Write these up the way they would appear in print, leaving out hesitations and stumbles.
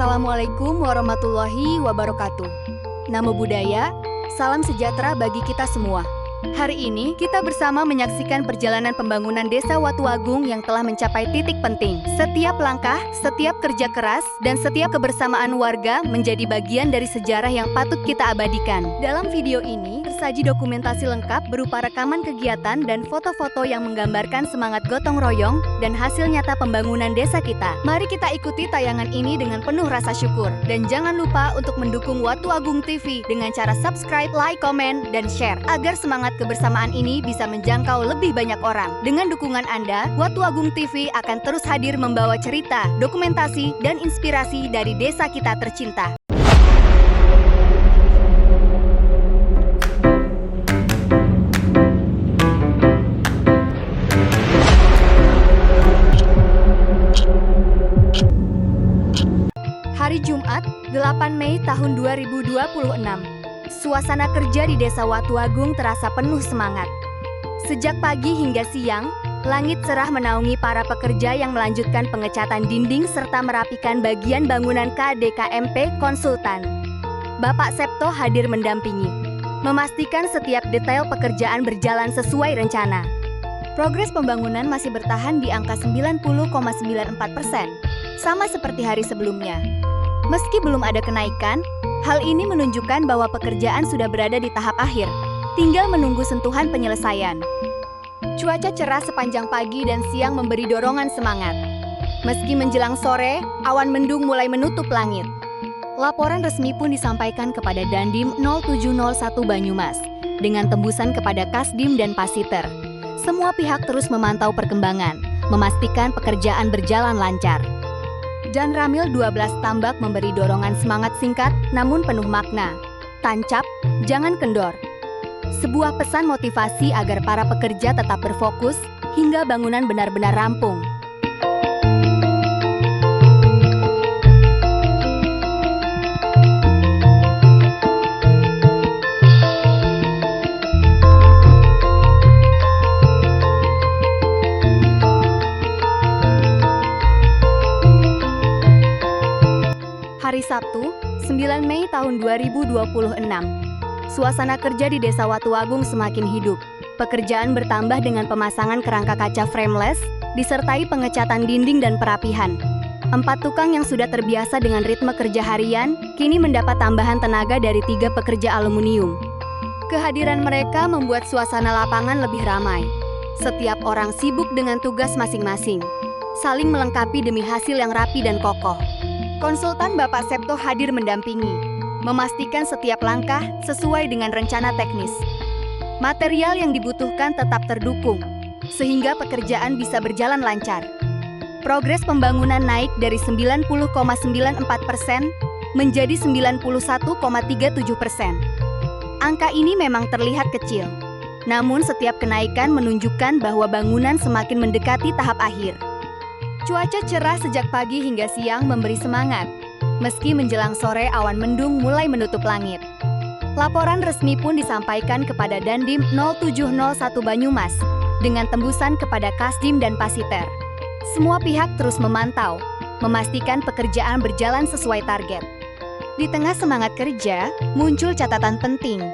Assalamualaikum warahmatullahi wabarakatuh. Namo Buddhaya, salam sejahtera bagi kita semua. Hari ini kita bersama menyaksikan perjalanan pembangunan Desa Watuagung yang telah mencapai titik penting. Setiap langkah, setiap kerja keras, dan setiap kebersamaan warga menjadi bagian dari sejarah yang patut kita abadikan. Dalam video ini, tersaji dokumentasi lengkap berupa rekaman kegiatan dan foto-foto yang menggambarkan semangat gotong royong dan hasil nyata pembangunan desa kita. Mari kita ikuti tayangan ini dengan penuh rasa syukur. Dan jangan lupa untuk mendukung Watuagung TV dengan cara subscribe, like, komen, dan share agar semangat kebersamaan ini bisa menjangkau lebih banyak orang. Dengan dukungan Anda, Watuagung TV akan terus hadir membawa cerita, dokumentasi, dan inspirasi dari desa kita tercinta. Hari Jumat, 8 Mei tahun 2026. Suasana kerja di Desa Watuagung terasa penuh semangat. Sejak pagi hingga siang, langit cerah menaungi para pekerja yang melanjutkan pengecatan dinding serta merapikan bagian bangunan KDKMP Konsultan. Bapak Septo hadir mendampingi, memastikan setiap detail pekerjaan berjalan sesuai rencana. Progres pembangunan masih bertahan di angka 90,94%, sama seperti hari sebelumnya. Meski belum ada kenaikan, hal ini menunjukkan bahwa pekerjaan sudah berada di tahap akhir, tinggal menunggu sentuhan penyelesaian. Cuaca cerah sepanjang pagi dan siang memberi dorongan semangat. Meski menjelang sore, awan mendung mulai menutup langit. Laporan resmi pun disampaikan kepada Dandim 0701 Banyumas, dengan tembusan kepada Kasdim dan Pasiter. Semua pihak terus memantau perkembangan, memastikan pekerjaan berjalan lancar. Dan Ramil 12 Tambak memberi dorongan semangat singkat namun penuh makna. Tancap, jangan kendor. Sebuah pesan motivasi agar para pekerja tetap berfokus hingga bangunan benar-benar rampung. Hari Sabtu, 9 Mei tahun 2026. Suasana kerja di Desa Watuagung semakin hidup. Pekerjaan bertambah dengan pemasangan kerangka kaca frameless, disertai pengecatan dinding dan perapihan. 4 tukang yang sudah terbiasa dengan ritme kerja harian, kini mendapat tambahan tenaga dari 3 pekerja aluminium. Kehadiran mereka membuat suasana lapangan lebih ramai. Setiap orang sibuk dengan tugas masing-masing, saling melengkapi demi hasil yang rapi dan kokoh. Konsultan Bapak Septo hadir mendampingi, memastikan setiap langkah sesuai dengan rencana teknis. Material yang dibutuhkan tetap terdukung, sehingga pekerjaan bisa berjalan lancar. Progres pembangunan naik dari 90,94% menjadi 91,37%. Angka ini memang terlihat kecil, namun setiap kenaikan menunjukkan bahwa bangunan semakin mendekati tahap akhir. Cuaca cerah sejak pagi hingga siang memberi semangat, meski menjelang sore awan mendung mulai menutup langit. Laporan resmi pun disampaikan kepada Dandim 0701 Banyumas, dengan tembusan kepada Kasdim dan Pasiter. Semua pihak terus memantau, memastikan pekerjaan berjalan sesuai target. Di tengah semangat kerja, muncul catatan penting.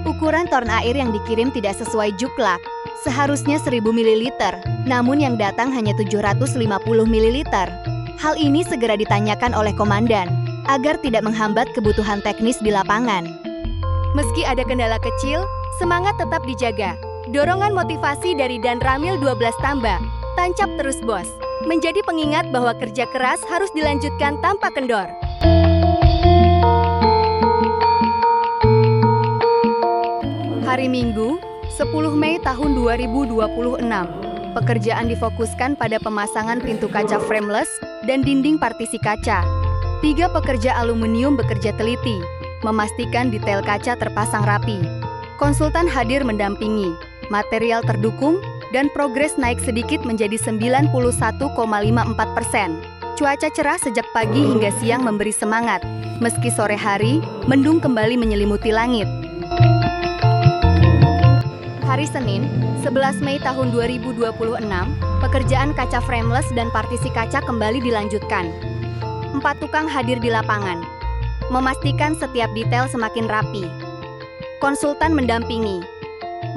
Ukuran torn air yang dikirim tidak sesuai juklak. Seharusnya 1000 ml, namun yang datang hanya 750 ml. Hal ini segera ditanyakan oleh komandan, agar tidak menghambat kebutuhan teknis di lapangan. Meski ada kendala kecil, semangat tetap dijaga. Dorongan motivasi dari Dan Ramil 12 Tambak, tancap terus bos, menjadi pengingat bahwa kerja keras harus dilanjutkan tanpa kendor. Hari Minggu, 10 Mei tahun 2026. Pekerjaan difokuskan pada pemasangan pintu kaca frameless dan dinding partisi kaca. 3 pekerja aluminium bekerja teliti, memastikan detail kaca terpasang rapi. Konsultan hadir mendampingi, material terdukung, dan progres naik sedikit menjadi 91,54%. Cuaca cerah sejak pagi hingga siang memberi semangat, meski sore hari, mendung kembali menyelimuti langit. Hari Senin, 11 Mei tahun 2026, pekerjaan kaca frameless dan partisi kaca kembali dilanjutkan. 4 tukang hadir di lapangan, memastikan setiap detail semakin rapi. Konsultan mendampingi,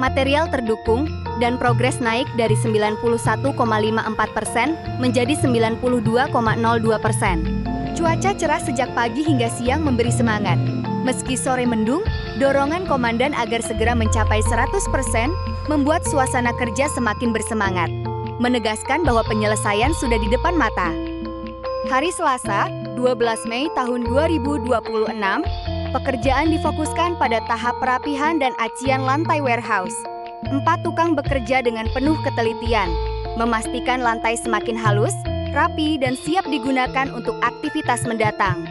material terdukung, dan progres naik dari 91,54% menjadi 92,02%. Cuaca cerah sejak pagi hingga siang memberi semangat. Meski sore mendung, dorongan komandan agar segera mencapai 100% membuat suasana kerja semakin bersemangat, menegaskan bahwa penyelesaian sudah di depan mata. Hari Selasa, 12 Mei tahun 2026, pekerjaan difokuskan pada tahap perapihan dan acian lantai warehouse. 4 tukang bekerja dengan penuh ketelitian, memastikan lantai semakin halus, rapi, dan siap digunakan untuk aktivitas mendatang.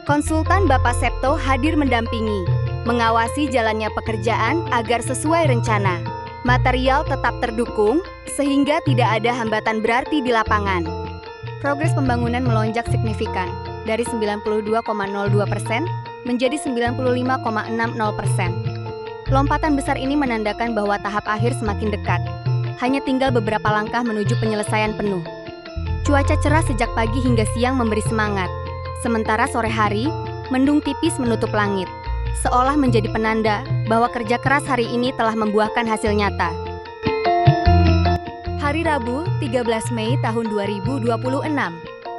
Konsultan Bapak Septo hadir mendampingi, mengawasi jalannya pekerjaan agar sesuai rencana. Material tetap terdukung, sehingga tidak ada hambatan berarti di lapangan. Progres pembangunan melonjak signifikan, dari 92,02% menjadi 95,60%. Lompatan besar ini menandakan bahwa tahap akhir semakin dekat. Hanya tinggal beberapa langkah menuju penyelesaian penuh. Cuaca cerah sejak pagi hingga siang memberi semangat. Sementara sore hari, mendung tipis menutup langit, seolah menjadi penanda bahwa kerja keras hari ini telah membuahkan hasil nyata. Hari Rabu, 13 Mei tahun 2026,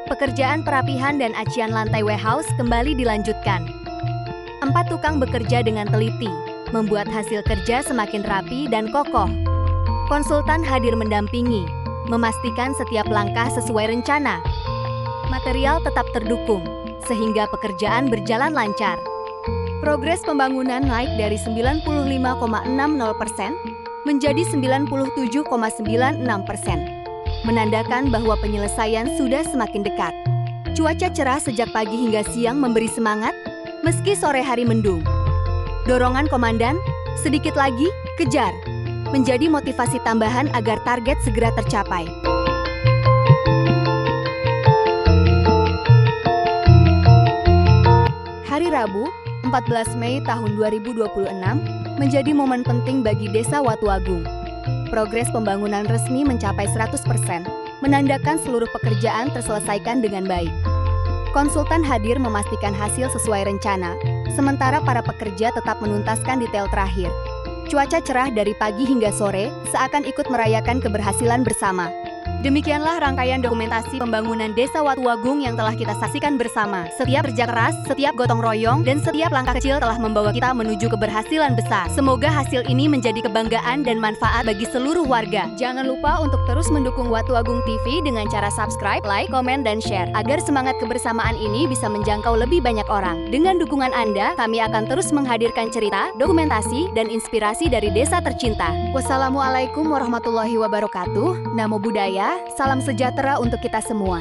pekerjaan perapihan dan acian lantai warehouse kembali dilanjutkan. 4 tukang bekerja dengan teliti, membuat hasil kerja semakin rapi dan kokoh. Konsultan hadir mendampingi, memastikan setiap langkah sesuai rencana. Material tetap terdukung, sehingga pekerjaan berjalan lancar. Progres pembangunan naik dari 95,60% menjadi 97,96%, menandakan bahwa penyelesaian sudah semakin dekat. Cuaca cerah sejak pagi hingga siang memberi semangat, meski sore hari mendung. Dorongan komandan, sedikit lagi, kejar, menjadi motivasi tambahan agar target segera tercapai. Hari Rabu, 14 Mei tahun 2026, menjadi momen penting bagi Desa Watu Agung. Progres pembangunan resmi mencapai 100%, menandakan seluruh pekerjaan terselesaikan dengan baik. Konsultan hadir memastikan hasil sesuai rencana, sementara para pekerja tetap menuntaskan detail terakhir. Cuaca cerah dari pagi hingga sore seakan ikut merayakan keberhasilan bersama. Demikianlah rangkaian dokumentasi pembangunan Desa Watu Agung yang telah kita saksikan bersama. Setiap kerja keras, setiap gotong royong, dan setiap langkah kecil telah membawa kita menuju keberhasilan besar. Semoga hasil ini menjadi kebanggaan dan manfaat bagi seluruh warga. Jangan lupa untuk terus mendukung Watu Agung TV dengan cara subscribe, like, komen, dan share, agar semangat kebersamaan ini bisa menjangkau lebih banyak orang. Dengan dukungan Anda, kami akan terus menghadirkan cerita, dokumentasi, dan inspirasi dari desa tercinta. Wassalamualaikum warahmatullahi wabarakatuh. Namo Buddhaya. Salam sejahtera untuk kita semua.